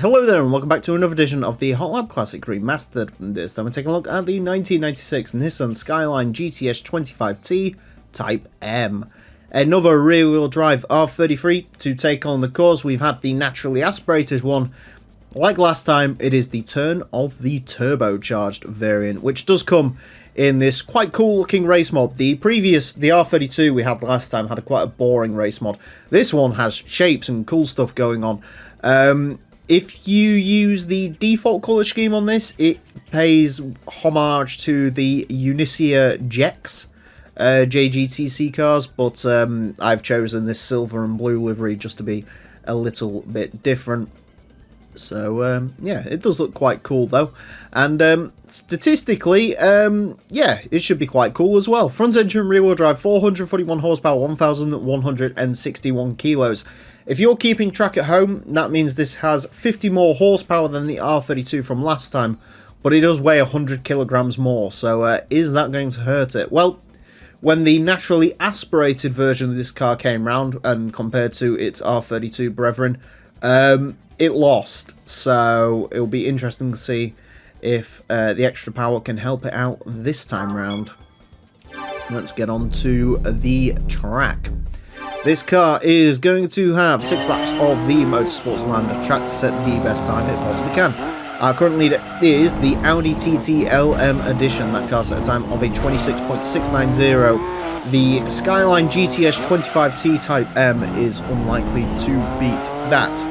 Hello there and welcome back to another edition of the Hot Lab Classic Remastered. This time we're taking a look at the 1996 Nissan Skyline GTS25t Type M. Another rear-wheel drive R33 to take on the cause. We've had the naturally aspirated one. Like last time, it is the turn of the turbocharged variant, which does come in this quite cool looking race mod. The R32 we had last time had quite a boring race mod. This one has shapes and cool stuff going on. If you use the default colour scheme on this, it pays homage to the Unisea Jex JGTC cars, but I've chosen this silver and blue livery just to be a little bit different. So, yeah, it does look quite cool, though. And statistically, yeah, it should be quite cool as well. Front engine rear-wheel drive, 441 horsepower, 1,161 kilos. If you're keeping track at home, that means this has 50 more horsepower than the R32 from last time, but it does weigh 100 kilograms more, so is that going to hurt it? Well, when the naturally aspirated version of this car came round, and compared to its R32 brethren, it lost, so it'll be interesting to see if the extra power can help it out this time round. Let's get on to the track. This car is going to have 6 laps of the Motorsports Land track to set the best time it possibly can. Our current leader is the Audi TT LM Edition. That car set a time of a 26.690. The Skyline GTS25t Type M is unlikely to beat that.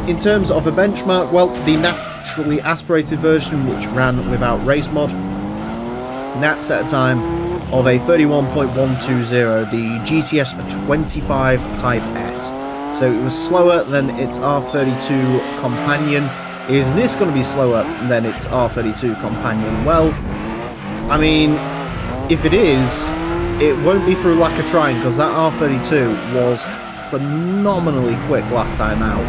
In terms of a benchmark, well, the naturally aspirated version, which ran without race mod, that set a time of a 31.120, the GTS25 Type S. So it was slower than its R32 companion. Is this going to be slower than its R32 companion? Well, I mean, if it is, it won't be through lack of trying, because that R32 was phenomenally quick last time out.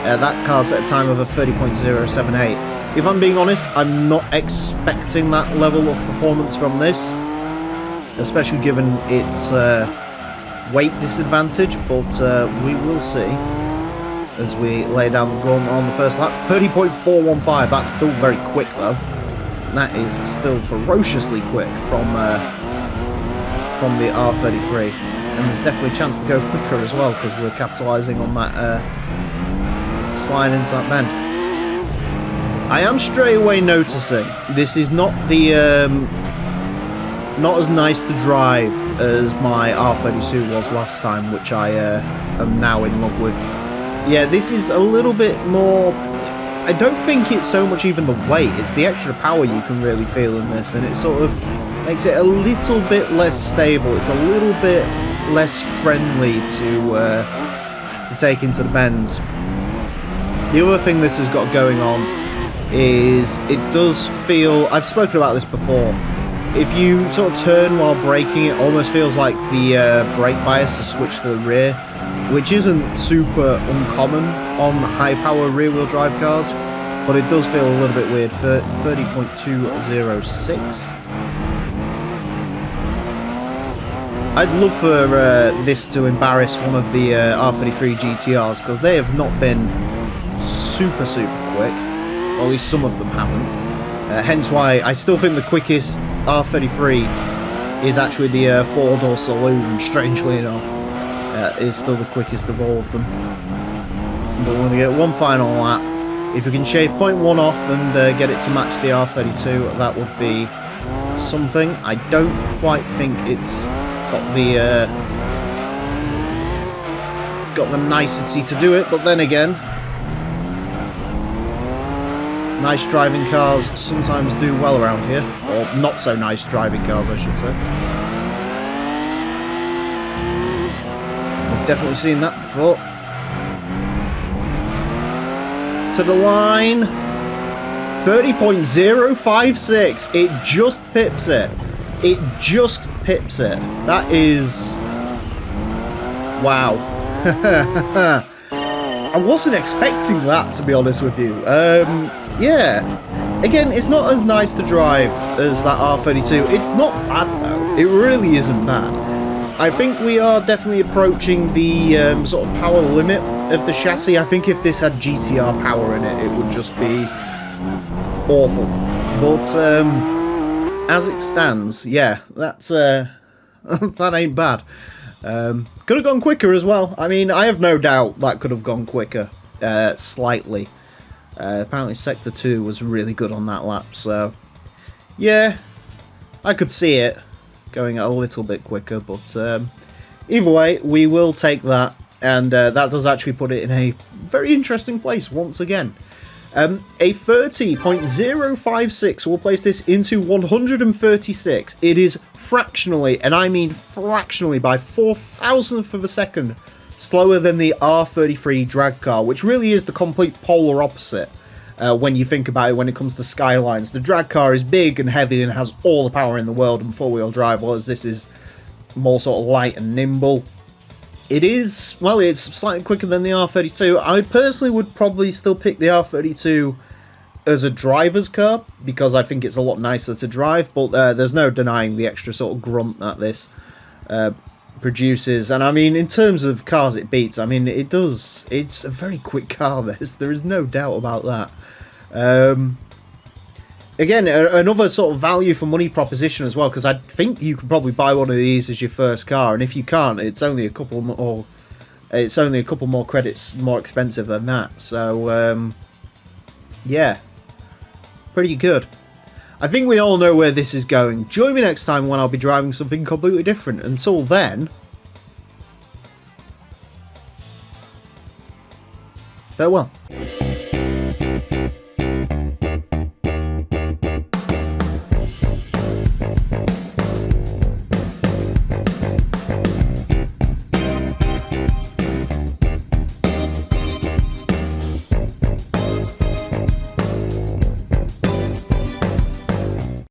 That car set a time of a 30.078. If I'm being honest, I'm not expecting that level of performance from this, especially given its weight disadvantage, but we will see as we lay down the gun on the first lap. 30.415, that's still very quick though. That is still ferociously quick from the R33, and there's definitely a chance to go quicker as well, because we're capitalising on that slide into that bend. I am straight away noticing this is not the not as nice to drive as my R32 was last time, which I am now in love with. Yeah, this is a little bit more. I don't think it's so much even the weight, it's the extra power you can really feel in this, and it sort of makes it a little bit less stable. It's a little bit less friendly to take into the bends. The other thing this has got going on is it does feel, I've spoken about this before, if you sort of turn while braking, it almost feels like the brake bias is switched to the rear, which isn't super uncommon on high-power rear-wheel drive cars, but it does feel a little bit weird. For 30.206. I'd love for this to embarrass one of the R33 GTRs, because they have not been super quick, or at least some of them haven't. Hence why I still think the quickest R33 is actually the four-door saloon, strangely enough. Is still the quickest of all of them. But we're going to get one final lap. If we can shave 0.1 off and get it to match the R32, that would be something. I don't quite think it's got the nicety to do it, but then again, nice driving cars sometimes do well around here, or not so nice driving cars, I should say. I've definitely seen that before. To the line, 30.056. It just pips it. It just pips it. That is, wow. I wasn't expecting that, to be honest with you. Yeah, again, it's not as nice to drive as that R32. It's not bad though, it really isn't bad. I think we are definitely approaching the sort of power limit of the chassis. I think if this had GTR power in it, it would just be awful. But as it stands, yeah, that's that ain't bad. Could have gone quicker as well. I mean, I have no doubt that could have gone quicker, slightly. Apparently Sector 2 was really good on that lap, so yeah, I could see it going a little bit quicker, but either way, we will take that, and that does actually put it in a very interesting place once again. A 30.056 will place this into 136. It is fractionally, and I mean fractionally, by 4,000th of a second slower than the R33 drag car, which really is the complete polar opposite when you think about it when it comes to Skylines. The drag car is big and heavy and has all the power in the world and four-wheel drive, whereas this is more sort of light and nimble. It is, well, it's slightly quicker than the R32. I personally would probably still pick the R32 as a driver's car, because I think it's a lot nicer to drive, but there's no denying the extra sort of grunt that this produces. And I mean, in terms of cars it beats, I mean, it does, it's a very quick car, there is no doubt about that. Again, another sort of value for money proposition as well, because I think you could probably buy one of these as your first car, and if you can't, it's only a couple more, credits more expensive than that. So yeah, pretty good. I think we all know where this is going. Join me next time when I'll be driving something completely different. Until then, farewell.